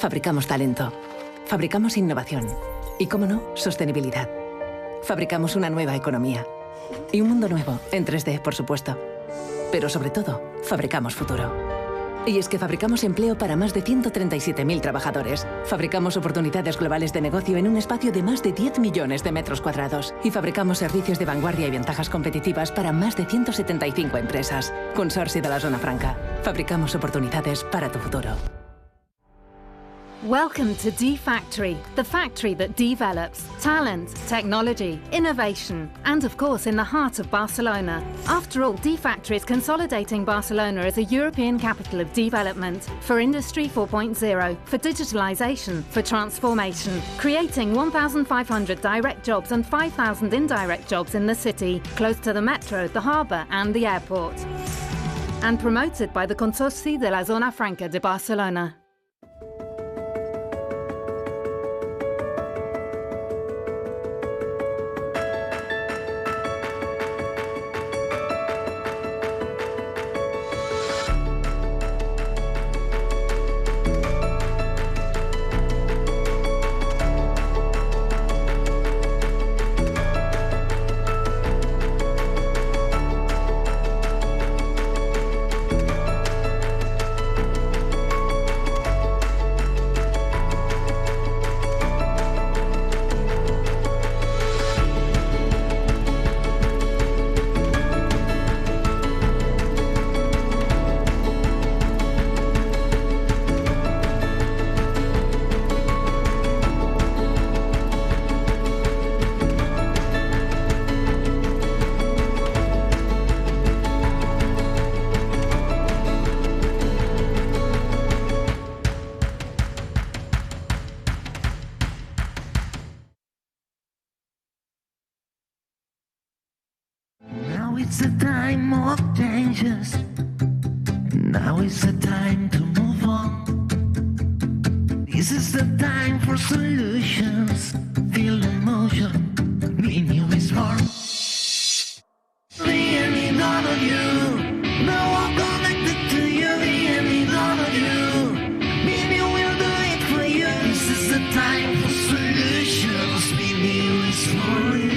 Fabricamos talento. Fabricamos innovación. Y, cómo no, sostenibilidad. Fabricamos una nueva economía. Y un mundo nuevo, en 3D, por supuesto. Pero sobre todo, fabricamos futuro. Y es que fabricamos empleo para más de 137.000 trabajadores. Fabricamos oportunidades globales de negocio en un espacio de más de 10 millones de metros cuadrados. Y fabricamos servicios de vanguardia y ventajas competitivas para más de 175 empresas. Consorcio de la Zona Franca. Fabricamos oportunidades para tu futuro. Welcome to D-Factory, the factory that develops talent, technology, innovation, and of course in the heart of Barcelona. After all, D-Factory is consolidating Barcelona as a European capital of development for Industry 4.0, for digitalization, for transformation, creating 1,500 direct jobs and 5,000 indirect jobs in the city, close to the metro, the harbour and the airport. And promoted by the Consorcio de la Zona Franca de Barcelona. Now it's a time of changes. Now is the time to move on. This is the time for solutions. Feel the motion. BNEW is born. BNEW, none of you. Now I'm connected to you. BNEW, none of you. BNEW will do it for you. This is the time for solutions. BNEW is for you.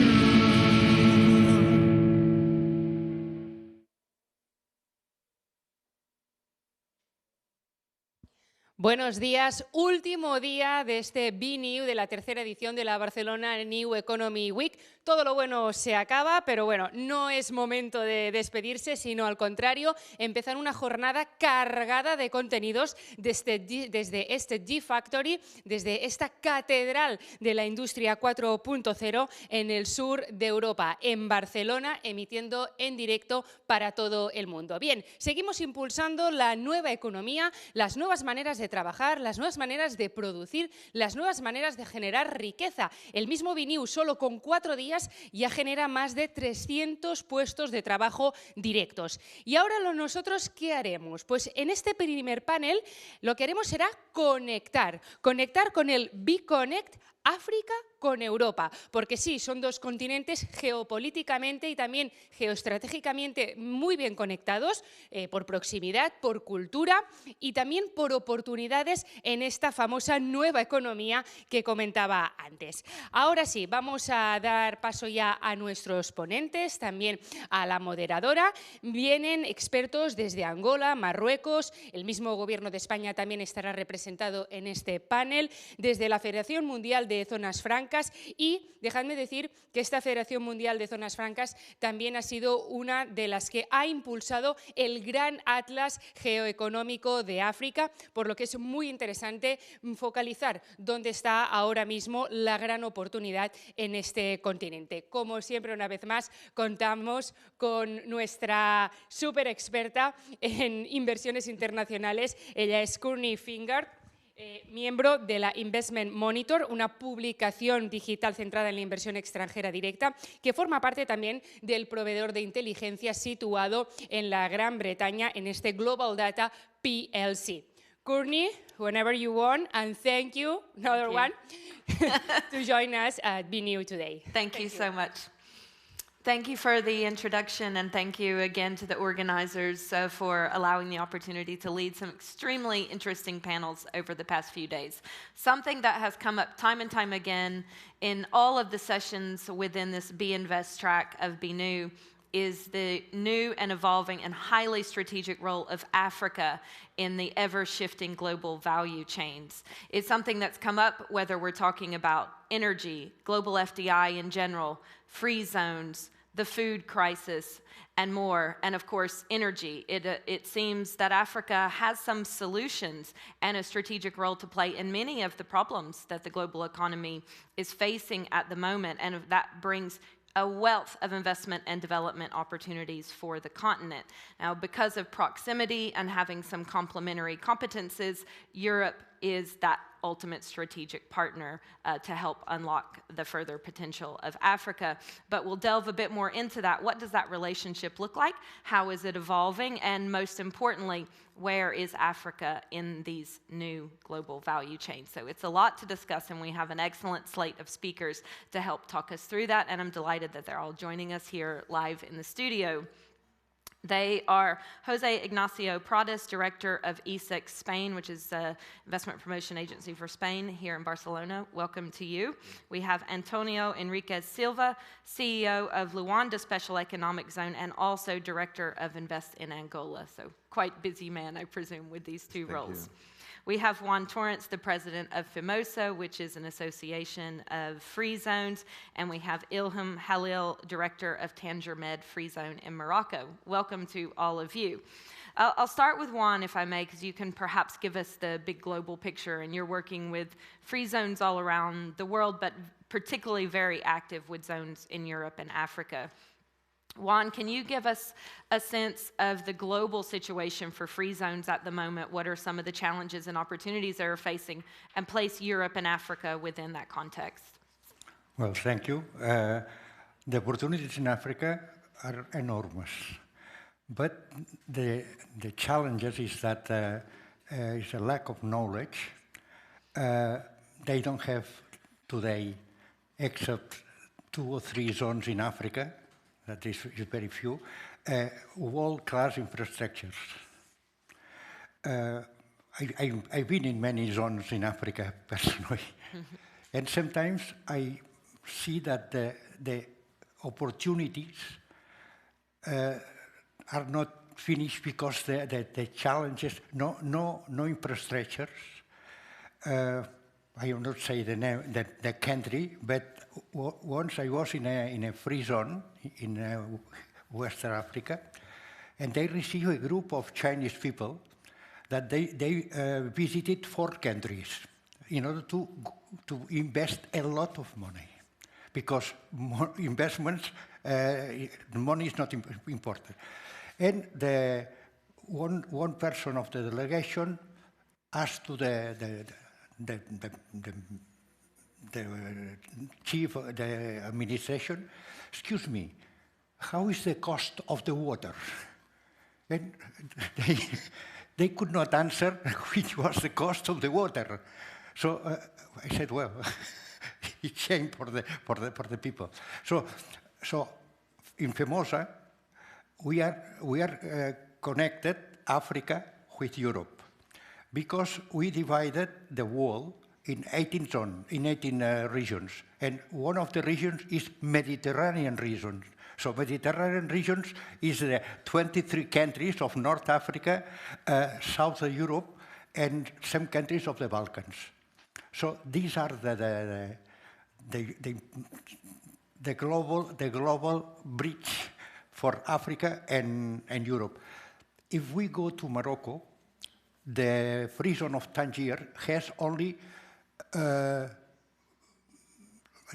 Buenos días, último día de este BNEW, de la tercera edición de la Barcelona New Economy Week. Todo lo bueno se acaba, pero bueno, no es momento de despedirse, sino al contrario, empezar una jornada cargada de contenidos desde este D-Factory, desde esta catedral de la industria 4.0 en el sur de Europa, en Barcelona, emitiendo en directo para todo el mundo. Bien, seguimos impulsando la nueva economía, las nuevas maneras de trabajar, las nuevas maneras de producir, las nuevas maneras de generar riqueza. El mismo BNEW, solo con 4 días, ya genera más de 300 puestos de trabajo directos. Y ahora nosotros, ¿qué haremos? Pues en este primer panel lo que haremos será conectar con el BCONNECT África con Europa, porque sí, son dos continentes geopolíticamente y también geoestratégicamente muy bien conectados, por proximidad, por cultura y también por oportunidades en esta famosa nueva economía que comentaba antes. Ahora sí, vamos a dar paso ya a nuestros ponentes, también a la moderadora. Vienen expertos desde Angola, Marruecos, el mismo Gobierno de España también estará representado en este panel, desde la Federación Mundial de Zonas Francas, y dejadme decir que esta Federación Mundial de Zonas Francas también ha sido una de las que ha impulsado el Gran Atlas Geoeconómico de África, por lo que es muy interesante focalizar dónde está ahora mismo la gran oportunidad en este continente. Como siempre, una vez más, contamos con nuestra súper experta en inversiones internacionales. Ella es Courtney Fingard, miembro de la Investment Monitor, una publicación digital centrada en la inversión extranjera directa, que forma parte también del proveedor de inteligencia situado en la Gran Bretaña, en este Global Data PLC. Courtney, whenever you want, and thank you, to join us at BNEW today. Thank you so much. Thank you for the introduction, and thank you again to the organizers for allowing the opportunity to lead some extremely interesting panels over the past few days. Something that has come up time and time again in all of the sessions within this BInvest track of BNEW is the new and evolving and highly strategic role of Africa in the ever-shifting global value chains. It's something that's come up whether we're talking about energy, global FDI in general, free zones, the food crisis, and more, and of course, energy. It seems that Africa has some solutions and a strategic role to play in many of the problems that the global economy is facing at the moment, and that brings a wealth of investment and development opportunities for the continent. Now, because of proximity and having some complementary competences, Europe is that ultimate strategic partner to help unlock the further potential of Africa. But we'll delve a bit more into that. What does that relationship look like? How is it evolving? And most importantly, where is Africa in these new global value chains? So it's a lot to discuss, and we have an excellent slate of speakers to help talk us through that, and I'm delighted that they're all joining us here live in the studio. They are Jose Ignacio Prades, Director of ESEC Spain, which is the Investment Promotion Agency for Spain here in Barcelona. Welcome to you. We have Antonio Enriquez Silva, CEO of Luanda Special Economic Zone and also Director of Invest in Angola. So quite busy man, I presume, with these two roles. We have Juan Torrance, the president of FIMOSA, which is an association of free zones, and we have Ilham Halil, director of Tanger Med Free Zone in Morocco. Welcome to all of you. I'll start with Juan, if I may, because you can perhaps give us the big global picture, and you're working with free zones all around the world, but particularly very active with zones in Europe and Africa. Juan, can you give us a sense of the global situation for free zones at the moment? What are some of the challenges and opportunities they're facing, and place Europe and Africa within that context? Well, thank you. The opportunities in Africa are enormous, but the challenges is that is a lack of knowledge. They don't have today, except 2 or 3 zones in Africa, that is very few, world-class infrastructures. I've been in many zones in Africa personally, and sometimes I see that the opportunities are not finished because the challenges, no infrastructures. I will not say the name, the country, but once I was in a free zone in Western Africa, and they received a group of Chinese people that they visited 4 countries in order to invest a lot of money, because investments, money is not important. And one person of the delegation asked to the chief of the administration, excuse me, how is the cost of the water? And they could not answer which was the cost of the water. So I said, well, it's shame for the people. So in FIMOSA, we are connected Africa with Europe, because we divided the world in 18 regions, and one of the regions is Mediterranean region. So Mediterranean regions is the 23 countries of North Africa, South Europe, and some countries of the Balkans. So these are the global bridge for Africa and Europe. If we go to Morocco, the free zone of Tangier has only, I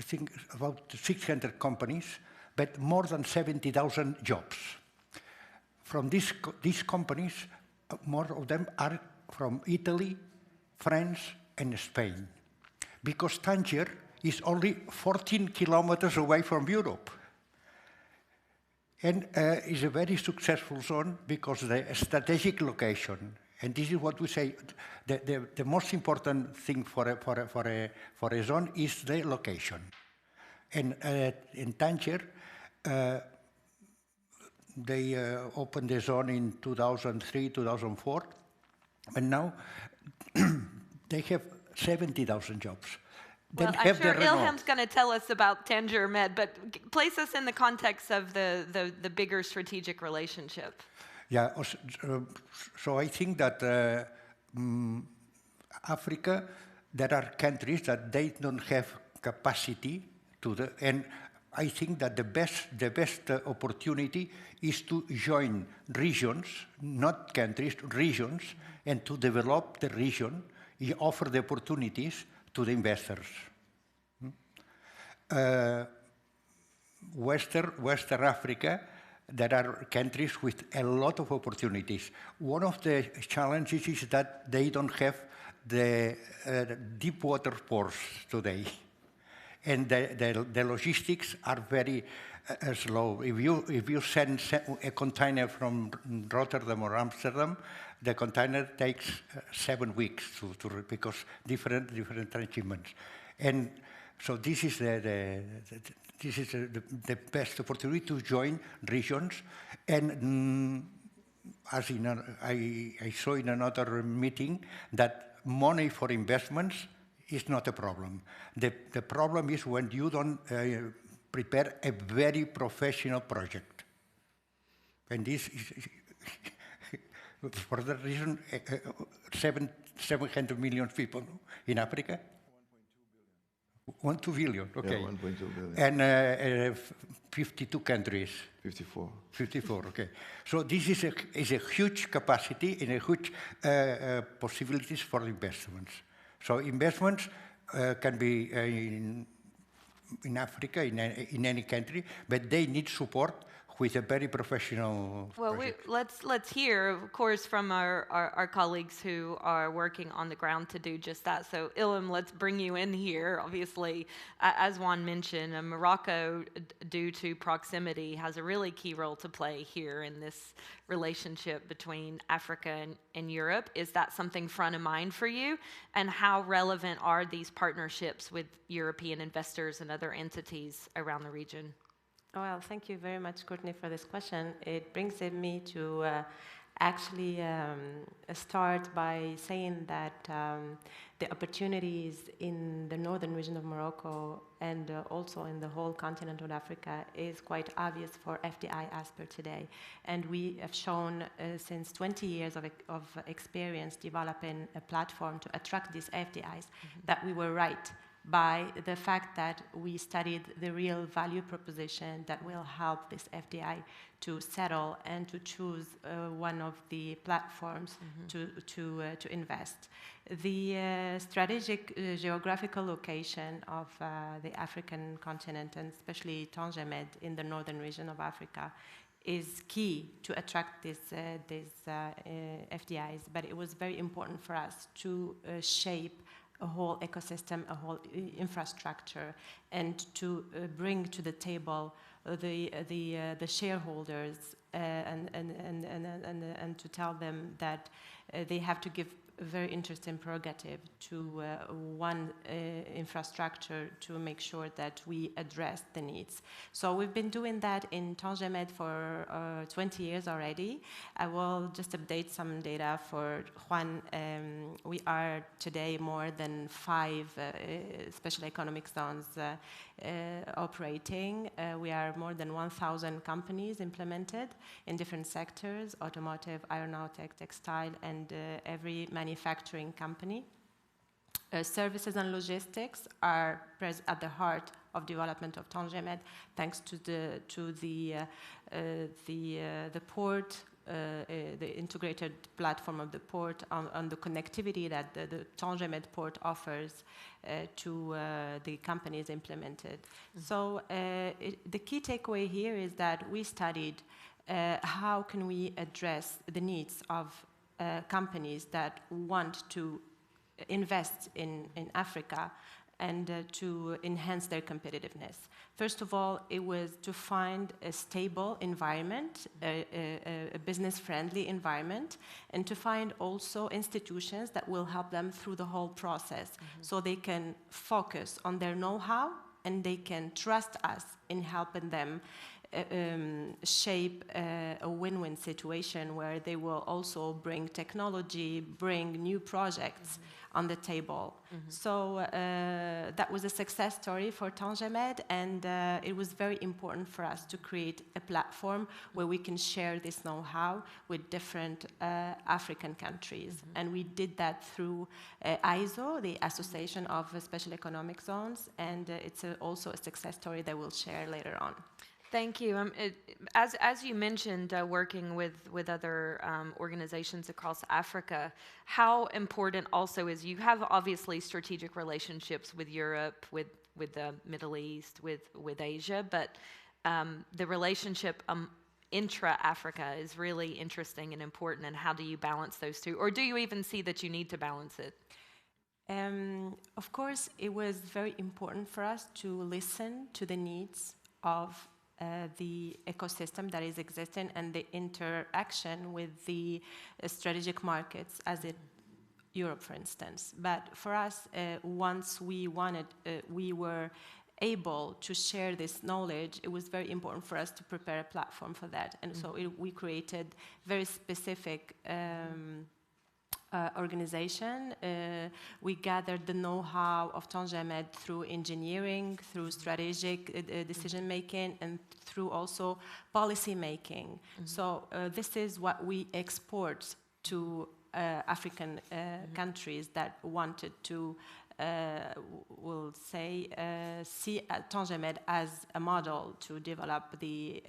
think, about 600 companies, but more than 70,000 jobs. From these companies, more of them are from Italy, France, and Spain, because Tangier is only 14 kilometers away from Europe. And is a very successful zone because of the strategic location. And this is what we say, the most important thing for a zone is the location. And in Tangier, They opened the zone in 2003, 2004, and now they have 70,000 jobs. Well, I'm sure Ilham's going to tell us about Tangier Med, but place us in the context of the bigger strategic relationship. Yeah, so I think that Africa, there are countries that they don't have capacity to and I think that the best opportunity is to join regions, not countries, regions, and to develop the region, offer the opportunities to the investors. Western Africa, there are countries with a lot of opportunities. One of the challenges is that they don't have the deep water ports today. And the logistics are very slow. If you send a container from Rotterdam or Amsterdam, the container takes 7 weeks because different transshipments. And so this is the best opportunity to join regions. And as I saw in another meeting that money for investments is not a problem. The problem is when you don't prepare a very professional project. And this is, for that reason, 700 million people in Africa. 1.2 billion, okay. Yeah, 1.2 billion. And 52 countries. 54. 54, okay. So this is a huge capacity and a huge possibilities for investments. So investments can be in Africa, in any country, but they need support with a very professional project. Let's hear, of course, from our colleagues who are working on the ground to do just that. So Ilham, let's bring you in here. Obviously, as Juan mentioned, Morocco, due to proximity, has a really key role to play here in this relationship between Africa and Europe. Is that something front of mind for you? And how relevant are these partnerships with European investors and other entities around the region? Well, thank you very much, Courtney, for this question. It brings me to actually start by saying that the opportunities in the northern region of Morocco and also in the whole continent of Africa is quite obvious for FDI as per today. And we have shown since 20 years of experience developing a platform to attract these FDIs that we were right by the fact that we studied the real value proposition that will help this FDI to settle and to choose one of the platforms to invest. The strategic geographical location of the African continent, and especially Tangier Med in the northern region of Africa, is key to attract these FDIs, but it was very important for us to shape a whole ecosystem, a whole infrastructure, and to bring to the table the shareholders and to tell them that they have to give a very interesting prerogative to one infrastructure to make sure that we address the needs. So we've been doing that in Tangier Med for 20 years already. I will just update some data for Juan. We are today more than 5 special economic zones operating. We are more than 1,000 companies implemented in different sectors: automotive, aeronautic, textile, and every manufacturing company. Services and logistics are at the heart of development of Tangier Med, thanks to the port, the integrated platform of the port, on the connectivity that the Tangier Med port offers to the companies implemented. So the key takeaway here is that we studied how can we address the needs of companies that want to invest in Africa and to enhance their competitiveness. First of all, it was to find a stable environment, a business-friendly environment, and to find also institutions that will help them through the whole process, so they can focus on their know-how and they can trust us in helping them shape a win-win situation where they will also bring technology, bring new projects on the table. So that was a success story for Tangemed, and it was very important for us to create a platform where we can share this know-how with different African countries. And we did that through ISO, the Association of Special Economic Zones, and it's also a success story that we'll share later on. Thank you. As you mentioned, working with other organizations across Africa, how important also is, you have obviously strategic relationships with Europe, with the Middle East, with Asia, but the relationship intra-Africa is really interesting and important, and how do you balance those two? Or do you even see that you need to balance it? Of course, it was very important for us to listen to the needs of the ecosystem that is existing and the interaction with the strategic markets, as in Europe, for instance. But for us, once we were able to share this knowledge, it was very important for us to prepare a platform for that. And so we created very specific organization. We gathered the know-how of Tangemed through engineering, through strategic decision-making, and through also policy-making. So this is what we export to African countries that wanted to see Tangemed as a model to develop the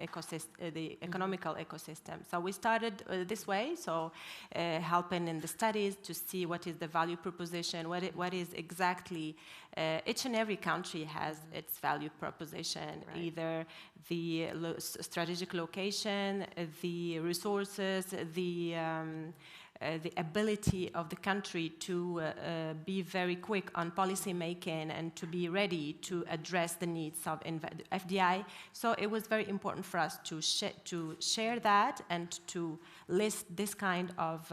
economical ecosystem. So we started this way, so helping in the studies to see what is the value proposition, what is exactly, each and every country has its value proposition, either the strategic location, the resources, the ability of the country to be very quick on policy making and to be ready to address the needs of FDI. So it was very important for us to share that and to list this kind of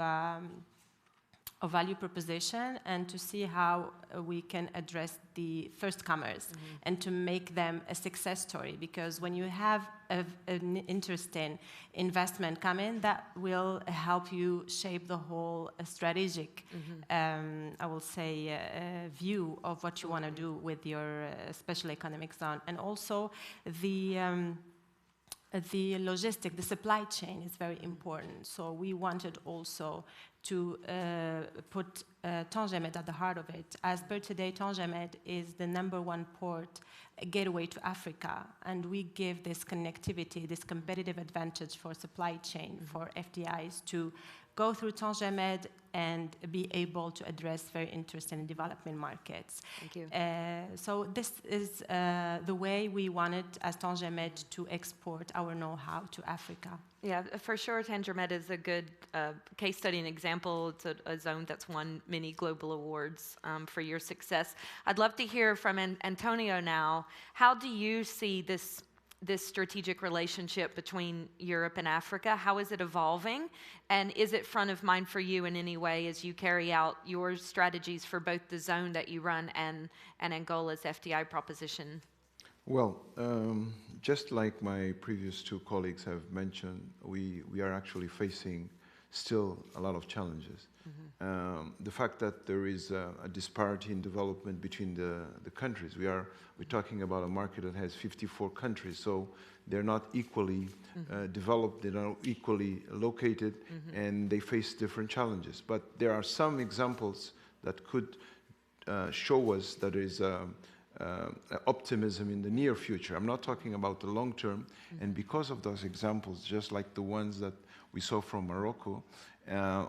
value proposition and to see how we can address the first comers and to make them a success story, because when you have an interesting investment come in, that will help you shape the whole strategic, I will say, view of what you want to do with your special economic zone. And also the logistic, the supply chain is very important. So we wanted also to put Tangemed at the heart of it. As per today, Tangemed is the #1 port gateway to Africa, and we give this connectivity, this competitive advantage for supply chain, for FDIs to go through Tangemed and be able to address very interesting development markets. Thank you. So this is the way we wanted, as Tangemed, to export our know-how to Africa. Yeah, for sure, Tangemed is a good case study and example. It's a zone that's won many global awards for your success. I'd love to hear from Antonio now. How do you see this strategic relationship between Europe and Africa? How is it evolving? And is it front of mind for you in any way as you carry out your strategies for both the zone that you run and Angola's FDI proposition? Well, just like my previous two colleagues have mentioned, we are actually facing still a lot of challenges. The fact that there is a disparity in development between the countries. We're talking about a market that has 54 countries, so they're not equally developed, they're not equally located, and they face different challenges. But there are some examples that could show us that there is optimism in the near future. I'm not talking about the long term, and because of those examples, just like the ones that we saw from Morocco,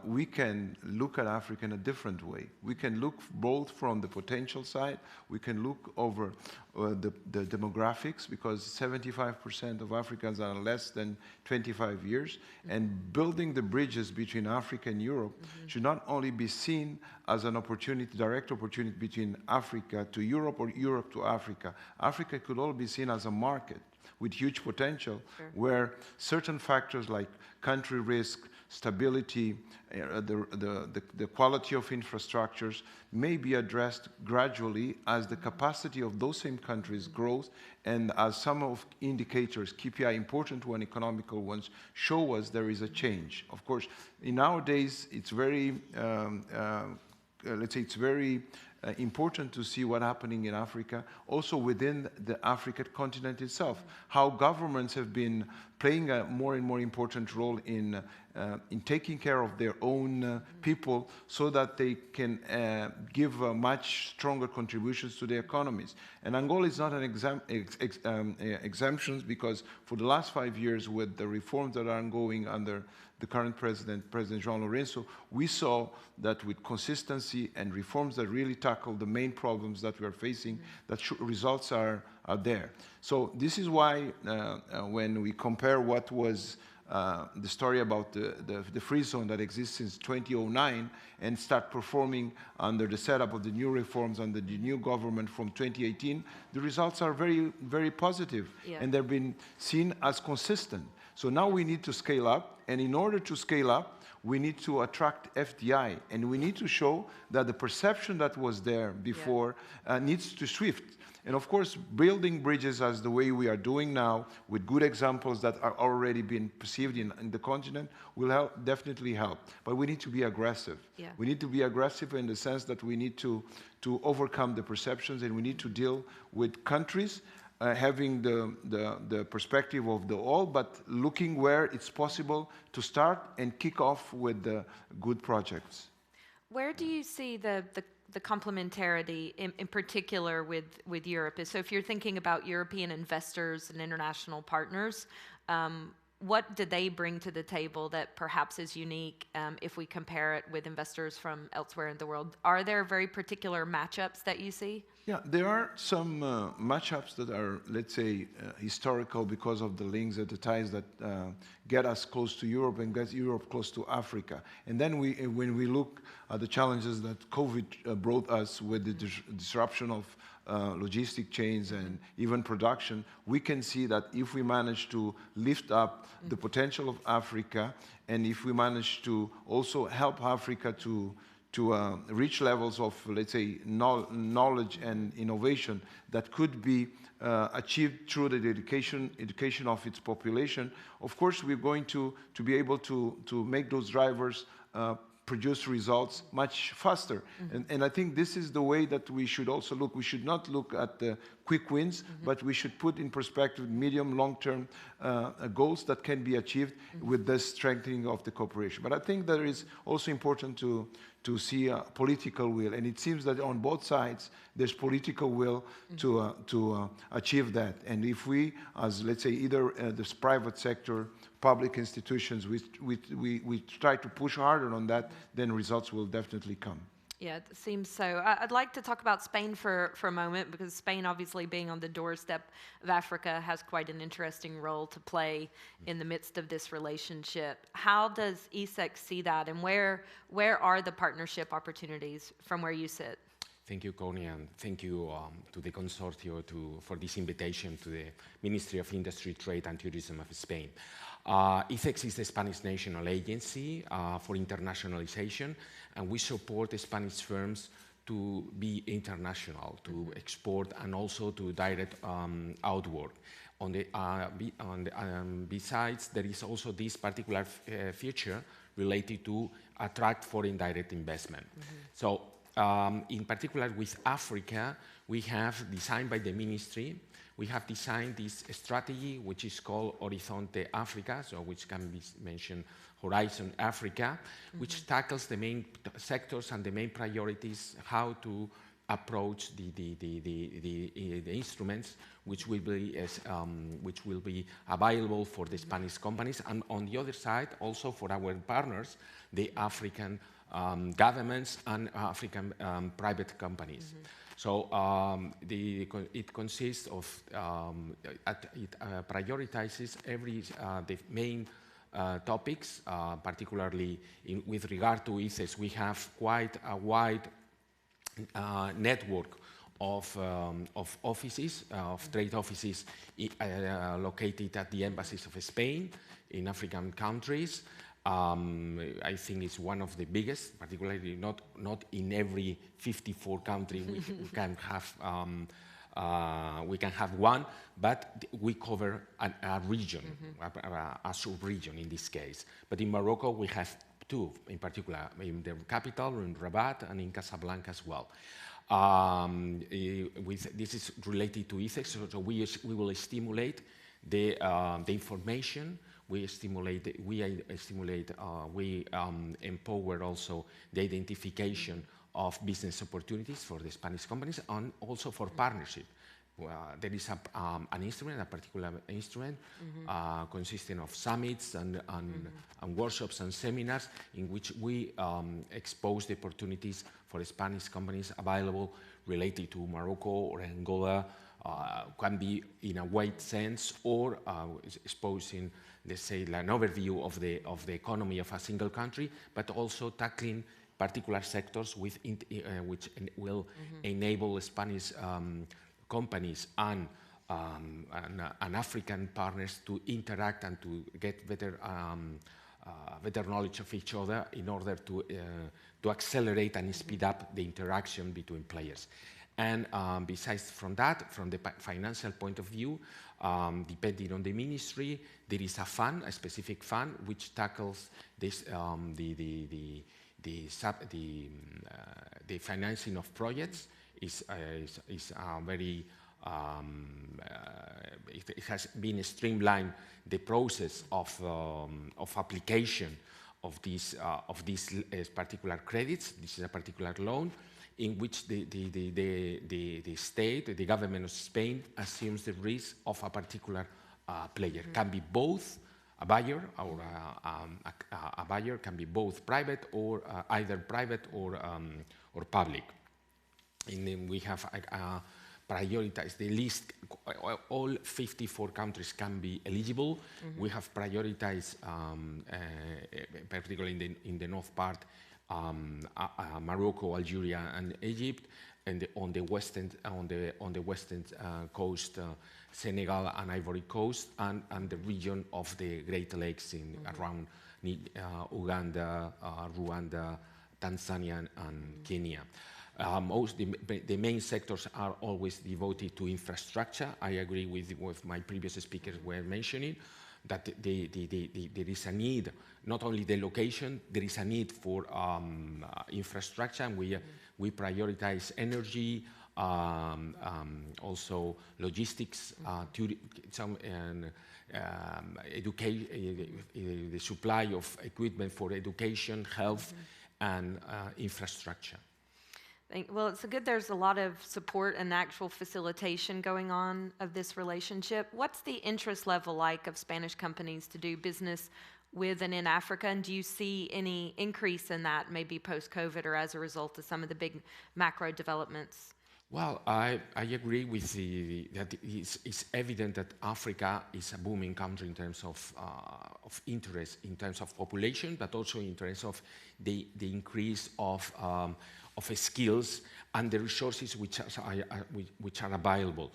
we can look at Africa in a different way. We can look both from the potential side, we can look over the demographics, because 75% of Africans are less than 25 years, and building the bridges between Africa and Europe should not only be seen as an opportunity, direct opportunity between Africa to Europe or Europe to Africa. Africa could all be seen as a market with huge potential, where certain factors like country risk, stability, the quality of infrastructures may be addressed gradually as the capacity of those same countries grows, and as some of indicators, KPI, important one, economical ones, show us there is a change. Of course, in nowadays, it's very, let's say, it's very important to see what's happening in Africa, also within the African continent itself, how governments have been playing a more and more important role in taking care of their own people so that they can give much stronger contributions to the economies. And Angola is not an exemption, because for the last 5 years, with the reforms that are ongoing under the current president, President João Lourenço, we saw that with consistency and reforms that really tackle the main problems that we are facing, that results are there. So this is why when we compare what was the story about the free zone that exists since 2009 and start performing under the setup of the new reforms under the new government from 2018, the results are very, very positive, and they've been seen as consistent. So now we need to scale up, and in order to scale up, we need to attract FDI, and we need to show that the perception that was there before needs to shift. And of course, building bridges as the way we are doing now, with good examples that are already being perceived in the continent, will definitely help. But we need to be aggressive. Yeah. We need to be aggressive in the sense that we need to overcome the perceptions, and we need to deal with countries having the perspective of the all, but looking where it's possible to start and kick off with the good projects. Where do you see the complementarity in particular with Europe? So if you're thinking about European investors and international partners, what do they bring to the table that perhaps is unique if we compare it with investors from elsewhere in the world? Are there very particular matchups that you see? Yeah, there are some matchups that are, let's say, historical because of the links and the ties that get us close to Europe and get Europe close to Africa. And then when we look at the challenges that COVID brought us with the disruption of logistic chains and even production, we can see that if we manage to lift up the potential of Africa, and if we manage to also help Africa to reach levels of, let's say, knowledge and innovation that could be achieved through the education of its population, of course we're going to be able to make those drivers produce results much faster. And I think this is the way that we should also look. We should not look at the quick wins, but we should put in perspective medium, long-term goals that can be achieved with the strengthening of the cooperation. But I think that it is also important to see a political will, and it seems that on both sides there's political will to achieve that. And if we, as let's say, either this private sector, public institutions, we try to push harder on that, then results will definitely come. Yeah, it seems so. I'd like to talk about Spain for a moment, because Spain, obviously being on the doorstep of Africa, has quite an interesting role to play in the midst of this relationship. How does ESEC see that, and where are the partnership opportunities from where you sit? Thank you, Connie, and thank you to the Consortio for this invitation to the Ministry of Industry, Trade and Tourism of Spain. ESEC is the Spanish national agency for internationalization, and we support the Spanish firms to be international, to export, and also to direct outward. Besides, there is also this particular feature related to attract foreign direct investment. So, in particular with Africa, we have designed by the ministry, we have designed this strategy which is called Horizonte Africa, so which can be mentioned Horizon Africa, which tackles the main sectors and the main priorities, how to approach the instruments which will be available for the Spanish companies, and on the other side also for our partners, the African governments and African private companies. So it consists of, it prioritizes the main topics, particularly with regard to ESEC. We have quite a wide network of offices, of trade offices located at the embassies of Spain in African countries. I think it's one of the biggest, particularly not in every 54 country we can have one, but we cover a region, a sub-region in this case. But in Morocco we have two, in particular, in the capital, in Rabat, and in Casablanca as well. This is related to ethics, so we will stimulate the information. We empower also the identification of business opportunities for the Spanish companies and also for partnership. There is an instrument, a particular instrument, consisting of summits and workshops and seminars in which we expose the opportunities for Spanish companies available related to Morocco or Angola. Can be in a wide sense, or exposing, let's say, an overview of the economy of a single country, but also tackling particular sectors which will enable Spanish companies and African partners to interact and to get better knowledge of each other in order to accelerate and speed up the interaction between players. And besides from that, from the financial point of view, depending on the ministry, there is a fund, a specific fund, which tackles this, the financing of projects. Is very. It has been streamlined the process of application of these particular credits. This is a particular loan, in which the state, the government of Spain, assumes the risk of a particular player. Can be both a buyer or a buyer, can be both private or either private or public. And then we have prioritized the list. All 54 countries can be eligible. We have prioritized, particularly in the north part, Morocco, Algeria, and Egypt, and on the western coast, Senegal and Ivory Coast, and the region of the Great Lakes around Uganda, Rwanda, Tanzania, and Kenya. The main sectors are always devoted to infrastructure. I agree with my previous speakers were mentioning that there is a need, not only the location, there is a need for infrastructure, and we prioritize energy, also logistics, the supply of equipment for education, health, and infrastructure. Well, it's good there's a lot of support and actual facilitation going on of this relationship. What's the interest level like of Spanish companies to do business with and in Africa? And do you see any increase in that, maybe post-COVID or as a result of some of the big macro developments? Well, I agree with that it's evident that Africa is a booming country in terms of interest, in terms of population, but also in terms of the increase of skills and the resources which are available.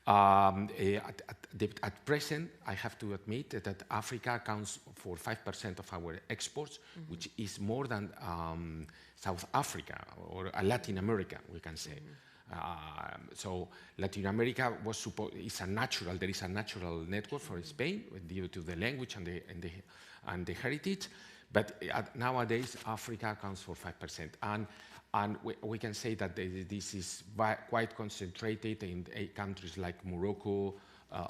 At present, I have to admit that Africa accounts for 5% of our exports, which is more than South Africa or Latin America, we can say. So Latin America is a natural. There is a natural network for Spain due to the language and the heritage, but nowadays Africa accounts for 5%, and we can say that this is quite concentrated in countries like Morocco,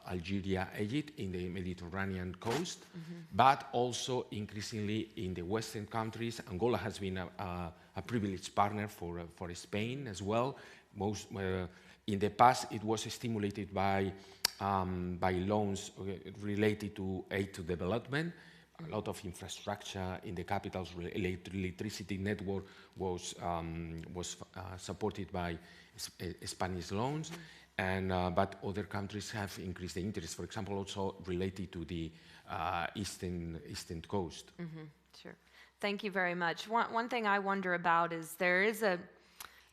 Algeria, Egypt, in the Mediterranean coast, but also increasingly in the Western countries. Angola has been a privileged partner for Spain as well. In the past, it was stimulated by loans related to aid to development. A lot of infrastructure in the capitals, electricity network was supported by Spanish loans, but other countries have increased the interest. For example, also related to the eastern coast. Sure. Thank you very much. One thing I wonder about is there is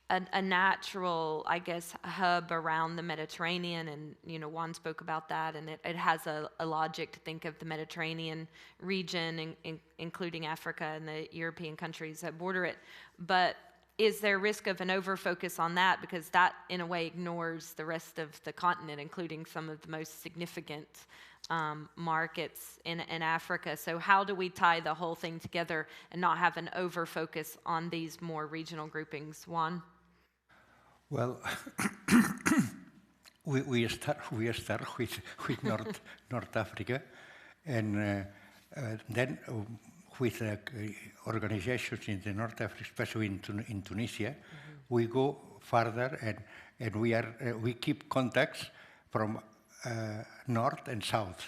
a natural, I guess, hub around the Mediterranean, and Juan spoke about that, and it has a logic to think of the Mediterranean region, including Africa and the European countries that border it. But is there risk of an over-focus on that, because that, in a way, ignores the rest of the continent, including some of the most significant markets in Africa? So how do we tie the whole thing together and not have an over-focus on these more regional groupings? Juan? Well, we start with North Africa, and then with organizations in the North Africa, especially in Tunisia, we go further, and we keep contacts from north and south.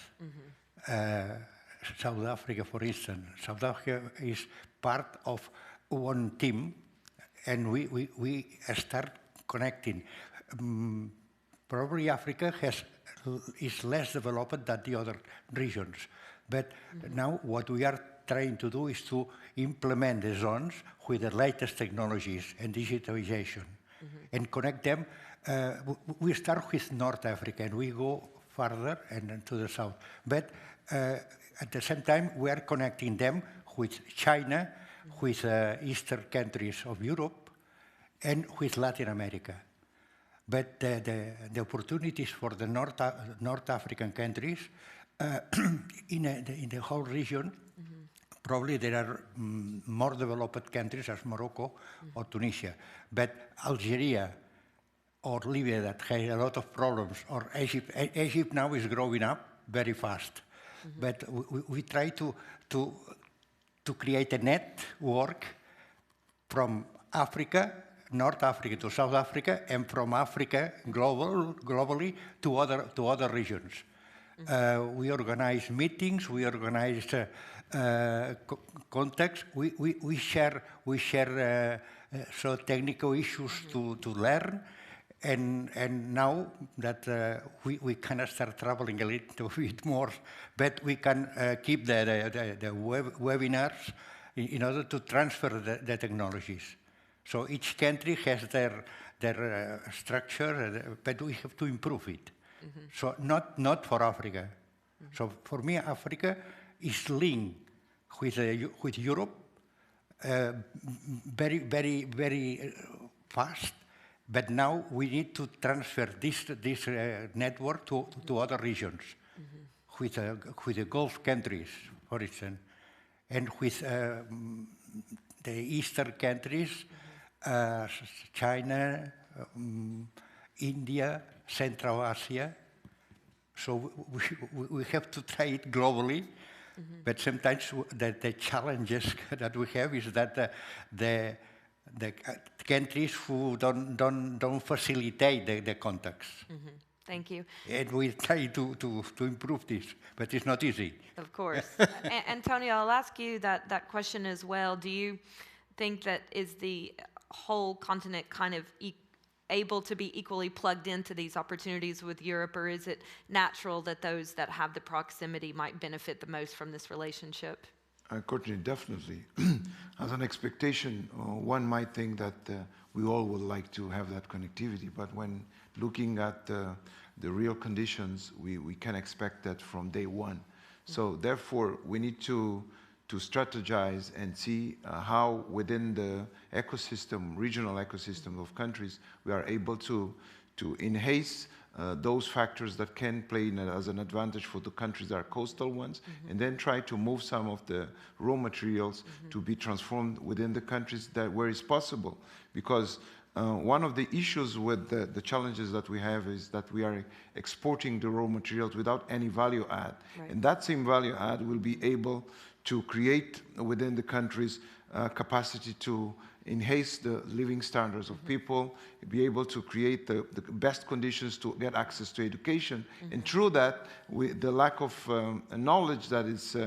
South Africa, for instance. South Africa is part of one team, and we start connecting. Probably Africa is less developed than the other regions, but now what we are trying to do is to implement the zones with the latest technologies and digitalization, and connect them. We start with North Africa, and we go further and to the south. But at the same time, we are connecting them with China, with eastern countries of Europe, and with Latin America. But the opportunities for the North African countries in the whole region, probably there are more developed countries as Morocco or Tunisia. But Algeria or Libya, that has a lot of problems, or Egypt now is growing up very fast. But we try to create a network from Africa, North Africa to South Africa, and from Africa globally to other regions. We organize meetings, we organize contacts, we share so technical issues to learn, and now that we can start traveling a little bit more, but we can keep the webinars in order to transfer the technologies. So each country has their structure, but we have to improve it. So not for Africa. So for me, Africa is linked with Europe very fast. But now we need to transfer this network to other regions, with the Gulf countries, for instance, and with the Eastern countries, China, India, Central Asia. So we have to try it globally, but sometimes the challenges that we have is that the countries who don't facilitate the contacts. Thank you. And we try to improve this, but it's not easy. Of course. Antonio, I'll ask you that question as well. Do you think that is the whole continent kind of able to be equally plugged into these opportunities with Europe, or is it natural that those that have the proximity might benefit the most from this relationship? Courtney, definitely. As an expectation, one might think that we all would like to have that connectivity, but when looking at the real conditions, we can expect that from day one. So therefore, we need to strategize and see how within the ecosystem, regional ecosystem of countries, we are able to enhance those factors that can play as an advantage for the countries that are coastal ones, and then try to move some of the raw materials to be transformed within the countries where it's possible. Because one of the issues with the challenges that we have is that we are exporting the raw materials without any value add. Right. And that same value add will be able to create within the countries capacity to enhance the living standards of people, be able to create the best conditions to get access to education. And through that, the lack of knowledge that is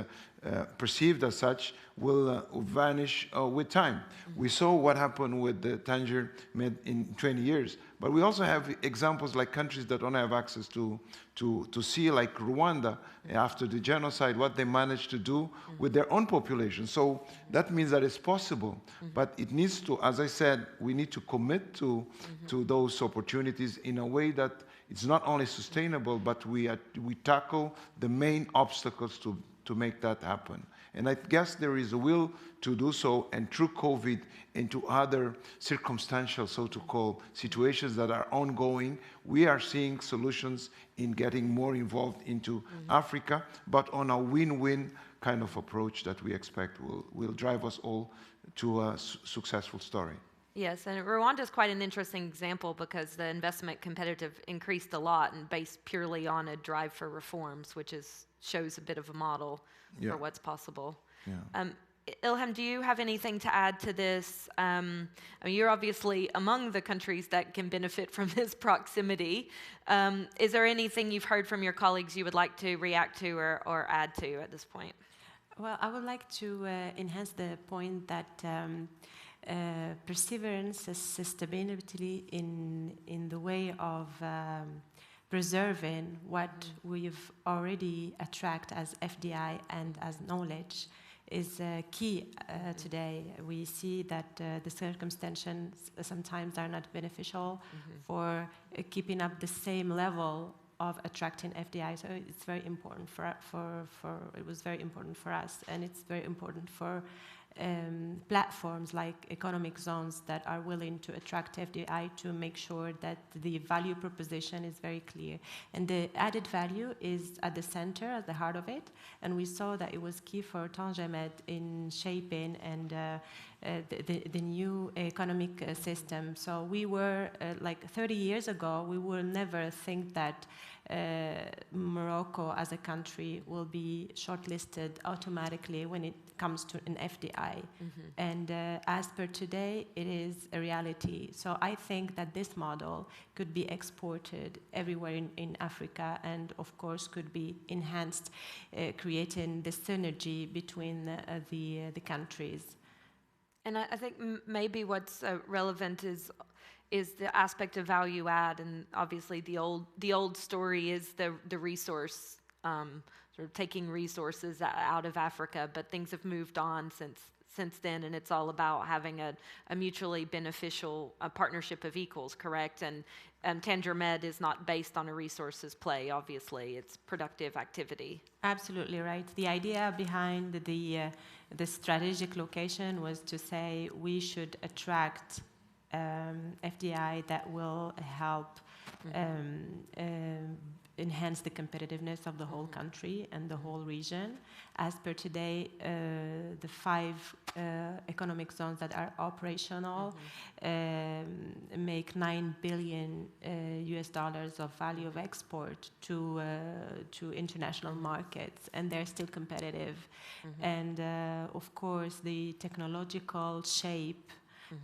perceived as such will vanish with time. We saw what happened with the Tangier Med in 20 years, but we also have examples like countries that don't have access to sea, like Rwanda, after the genocide, what they managed to do with their own population. So that means that it's possible, but it needs to, as I said, we need to commit to those opportunities in a way that it's not only sustainable, but we tackle the main obstacles to make that happen. And I guess there is a will to do so, and through COVID and to other circumstantial, so to call, situations that are ongoing, we are seeing solutions in getting more involved into Africa, but on a win-win kind of approach that we expect will drive us all to a successful story. Yes, and Rwanda is quite an interesting example because the investment competitive increased a lot and based purely on a drive for reforms, which shows a bit of a model for what's possible. Yeah. Ilham, do you have anything to add to this? I mean, you're obviously among the countries that can benefit from this proximity. Is there anything you've heard from your colleagues you would like to react to or add to at this point? Well, I would like to enhance the point that perseverance and sustainability in the way of preserving what we've already attracted as FDI and as knowledge is key today. We see that the circumstances sometimes are not beneficial for keeping up the same level of attracting FDI. So it's very important it was very important for us, and it's very important for platforms like economic zones that are willing to attract FDI to make sure that the value proposition is very clear. And the added value is at the center, at the heart of it. And we saw that it was key for Tangier Med in shaping and the new economic system. So we were, like 30 years ago, we would never think that Morocco as a country will be shortlisted automatically when it comes to an FDI. And as per today, it is a reality. So I think that this model could be exported everywhere in Africa, and of course could be enhanced, creating the synergy between the countries. And I think maybe what's relevant is the aspect of value add, and obviously the old story is the resource, sort of taking resources out of Africa, but things have moved on since then, and it's all about having a mutually beneficial partnership of equals, correct? And Tangier Med is not based on a resources play, obviously, it's productive activity. Absolutely right. The idea behind the strategic location was to say we should attract FDI that will help enhance the competitiveness of the whole country and the whole region. As per today, the 5 economic zones that are operational make $9 billion US dollars of value of export to international markets, and they're still competitive. And of course, the technological shape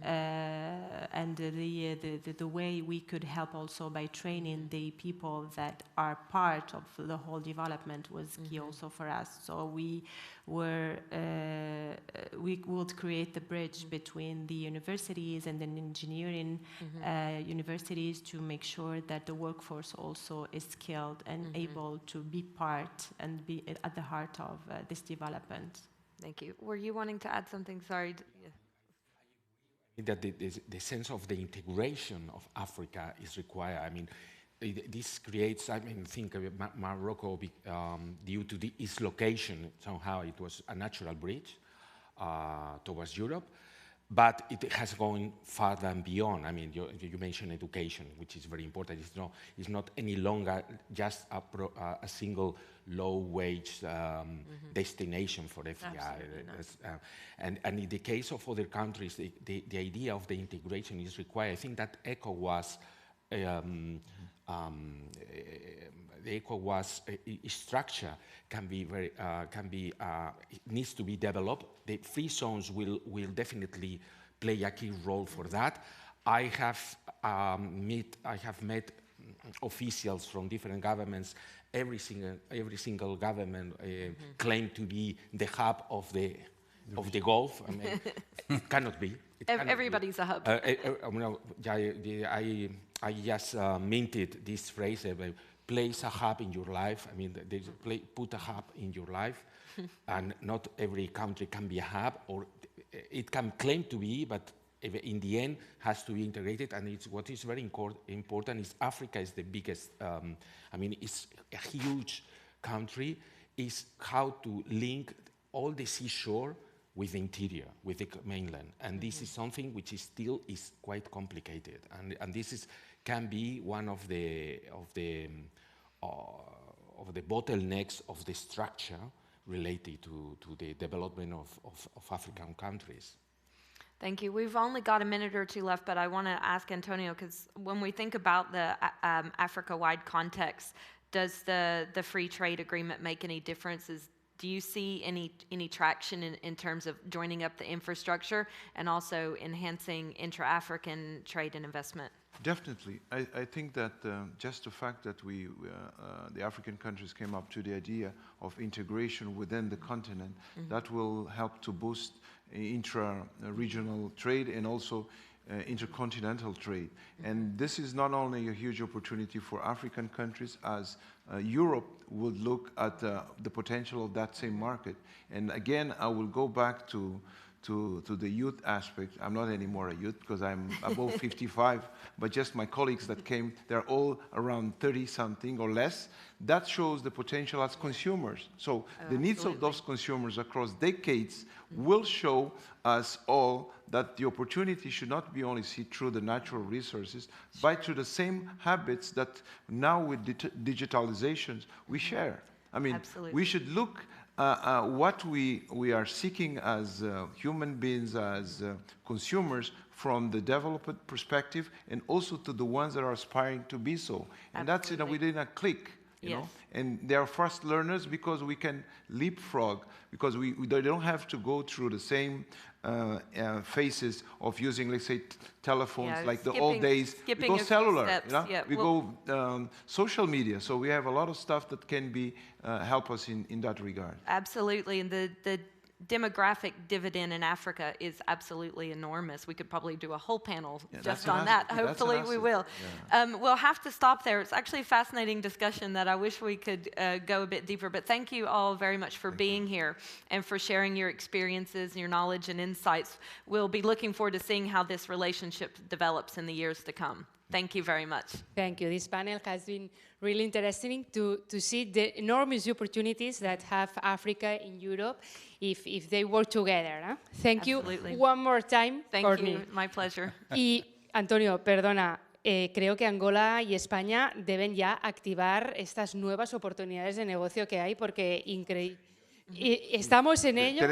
and the way we could help also by training the people that are part of the whole development was key also for us. So we would create the bridge between the universities and the engineering universities to make sure that the workforce also is skilled and able to be part and be at the heart of this development. Thank you. Were you wanting to add something? Sorry. That the sense of the integration of Africa is required. I mean, this creates, I mean, think of Morocco, due to its location, somehow it was a natural bridge towards Europe, but it has gone farther and beyond. I mean, you mentioned education, which is very important. It's not any longer just a single low-wage destination for FDI. And in the case of other countries, the idea of the integration is required. I think that ECOWAS, the ECOWAS structure needs to be developed. The free zones will definitely play a key role for that. I have met officials from different governments, every single government claim to be the hub of the Gulf. I mean, it cannot be. Everybody's a hub. I just minted this phrase, place a hub in your life. I mean, put a hub in your life, and not every country can be a hub, or it can claim to be, but in the end has to be integrated. And what is very important is Africa is the biggest, I mean, it's a huge country, is how to link all the seashore with the interior, with the mainland. And this is something which is still quite complicated. And this can be one of the bottlenecks of the structure related to the development of African countries. Thank you. We've only got a minute or two left, but I want to ask Antonio, because when we think about the Africa-wide context, does the free trade agreement make any differences? Do you see any traction in terms of joining up the infrastructure and also enhancing intra-African trade and investment? Definitely. I think that just the fact that the African countries came up to the idea of integration within the continent, that will help to boost intra-regional trade and also intercontinental trade. And this is not only a huge opportunity for African countries, as Europe would look at the potential of that same market. And again, I will go back to the youth aspect. I'm not anymore a youth because I'm above 55, but just my colleagues that came, they're all around 30-something or less. That shows the potential as consumers. So the needs of those consumers across decades will show us all that the opportunity should not be only seen through the natural resources, but through the same habits that now with digitalizations we share. I mean, we should look what we are seeking as human beings, as consumers, from the development perspective, and also to the ones that are aspiring to be so. And that's within a click, you know. And they are fast learners because we can leapfrog, because we don't have to go through the same phases of using, let's say, telephones like the old days. We go cellular, you know? We go social media. So we have a lot of stuff that can be help us in that regard. Absolutely, and the demographic dividend in Africa is absolutely enormous. We could probably do a whole panel just on that. Hopefully we will. We'll have to stop there. It's actually a fascinating discussion that I wish we could go a bit deeper, but thank you all very much for being here and for sharing your experiences, your knowledge and insights. We'll be looking forward to seeing how this relationship develops in the years to come. Thank you very much. Thank you. This panel has been really interesting to see the enormous opportunities that have Africa in Europe if they work together. ¿Eh? Thank you one more time. Thank you. My pleasure. Y Antonio, perdona, creo que Angola y España deben ya activar estas nuevas oportunidades de negocio que hay, porque increíble. Estamos en ello,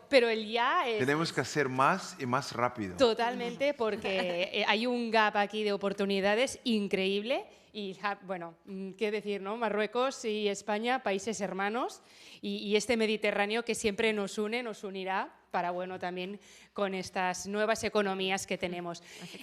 pero el ya es... Tenemos que hacer más y más rápido. Totalmente, porque hay un gap aquí de oportunidades increíble. Y bueno, qué decir, ¿no? Marruecos y España, países hermanos, y este Mediterráneo que siempre nos une, nos unirá para bueno también con estas nuevas economías que tenemos.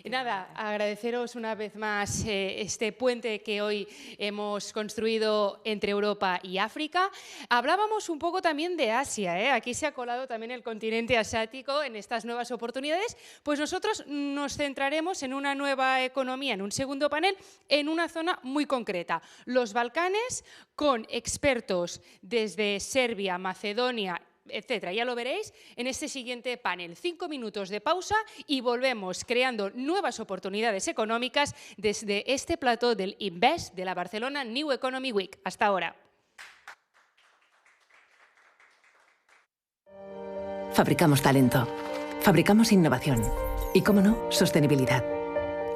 Nada, agradeceros una vez más este puente que hoy hemos construido entre Europa y África. Hablábamos un poco también de Asia, ¿eh? Aquí se ha colado también el continente asiático en estas nuevas oportunidades. Pues nosotros nos centraremos en una nueva economía, en un segundo panel, en una zona muy concreta, los Balcanes, con expertos desde Serbia, Macedonia, etcétera. Ya lo veréis en este siguiente panel. 5 minutos de pausa y volvemos creando nuevas oportunidades económicas desde este plató del Invest de la Barcelona New Economy Week. Hasta ahora. Fabricamos talento, fabricamos innovación y, cómo no, sostenibilidad.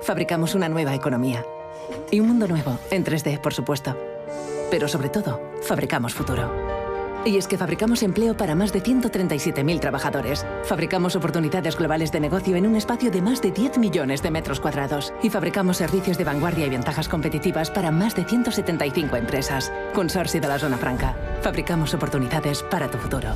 Fabricamos una nueva economía y un mundo nuevo en 3D, por supuesto. Pero sobre todo, fabricamos futuro. Y es que fabricamos empleo para más de 137.000 trabajadores. Fabricamos oportunidades globales de negocio en un espacio de más de 10 millones de metros cuadrados. Y fabricamos servicios de vanguardia y ventajas competitivas para más de 175 empresas. Consorcio de la Zona Franca. Fabricamos oportunidades para tu futuro.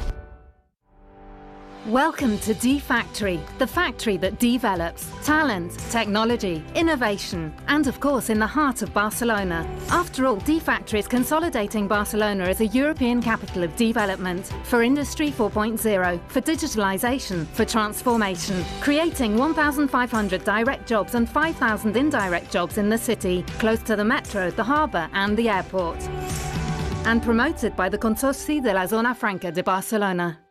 Welcome to D Factory, the factory that develops talent, technology, innovation, and of course in the heart of Barcelona. After all, D Factory is consolidating Barcelona as a European capital of development for Industry 4.0, for digitalization, for transformation, creating 1,500 direct jobs and 5,000 indirect jobs in the city, close to the metro, the harbour and the airport. And promoted by the Consorci de la Zona Franca de Barcelona.